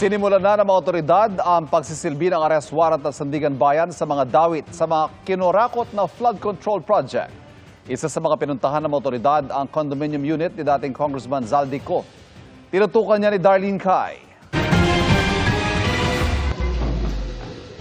Sinimulan na ng mga otoridad ang pagsisilbi ng arrest warrant ng Sandigan Bayan sa mga dawit sa mga kinurakot na flood control project. Isa sa mga pinuntahan ng mga otoridad ang condominium unit ni dating Congressman Zaldico. Tinutukan niya ni Darlene Cai.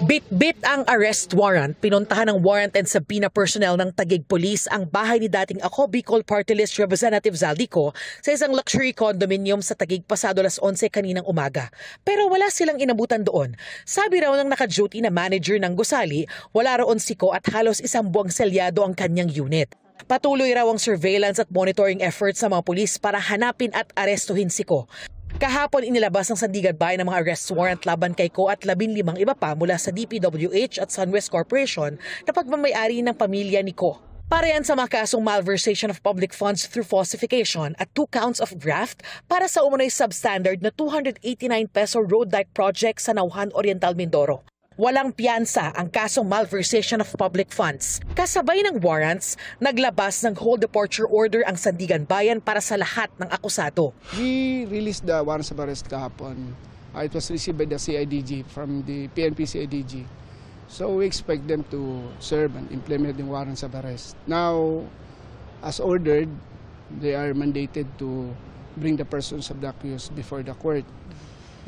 Bit-bit ang arrest warrant. Pinuntahan ng warrant and subpoena personnel ng Taguig Police ang bahay ni dating Ako Bicol Party List Representative Zaldico sa isang luxury condominium sa Taguig pasado 11 kaninang umaga. Pero wala silang inabutan doon. Sabi raw ng naka-duty na manager ng gusali, wala roon siko at halos isang buwang selyado ang kanyang unit. Patuloy raw ang surveillance at monitoring efforts sa mga pulis para hanapin at arestuhin siko. Kahapon inilabas ng Sandigan Bayan ng mga arrest warrant laban kay Ko at 15 iba pa mula sa DPWH at SunWest Corporation na pagmamayari ng pamilya ni Ko. Para yan sa mga kasong malversation of public funds through falsification at 2 counts of graft para sa umunoy substandard na 289 peso road dike project sa Nauhan Oriental, Mindoro. Walang piyansa ang kasong malversation of public funds. Kasabay ng warrants, naglabas ng whole departure order ang Sandigan Bayan para sa lahat ng akusado. We released the warrants of arrest kahapon. It was received by the CIDG from the PNP CIDG. So we expect them to serve and implement the warrants of arrest. Now, as ordered, they are mandated to bring the persons of the accused before the court.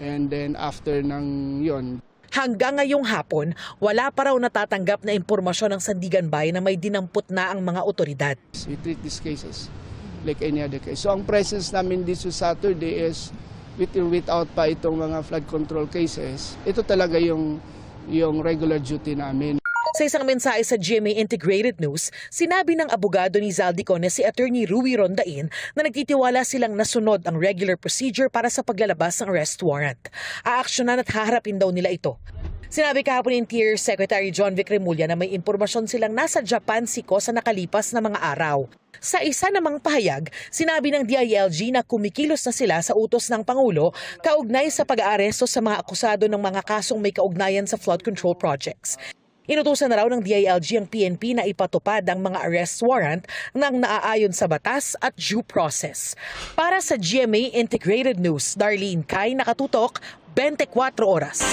And then after ng yon, hanggang ngayong hapon, wala pa raw natatanggap na impormasyon ng Sandigan Bayan na may dinampot na ang mga otoridad. We treat these cases like any other case. So ang presence namin this Saturday is without pa itong mga flood control cases. Ito talaga yung regular duty namin. Sa isang mensahe sa GMA Integrated News, sinabi ng abogado ni Zaldico na si Attorney Ruy Rondain na nagtitiwala silang nasunod ang regular procedure para sa paglalabas ng arrest warrant. Aaksyonan at haharapin daw nila ito. Sinabi kahapon ni Interior Secretary John Vic Remulla na may impormasyon silang nasa Japan siko sa nakalipas na mga araw. Sa isa namang pahayag, sinabi ng DILG na kumikilos na sila sa utos ng Pangulo kaugnay sa pag-aaresto sa mga akusado ng mga kasong may kaugnayan sa flood control projects. Inutusan na raw ng DILG ang PNP na ipatupad ang mga arrest warrant nang naaayon sa batas at due process. Para sa GMA Integrated News, Darlene Cai, nakatutok, 24 oras.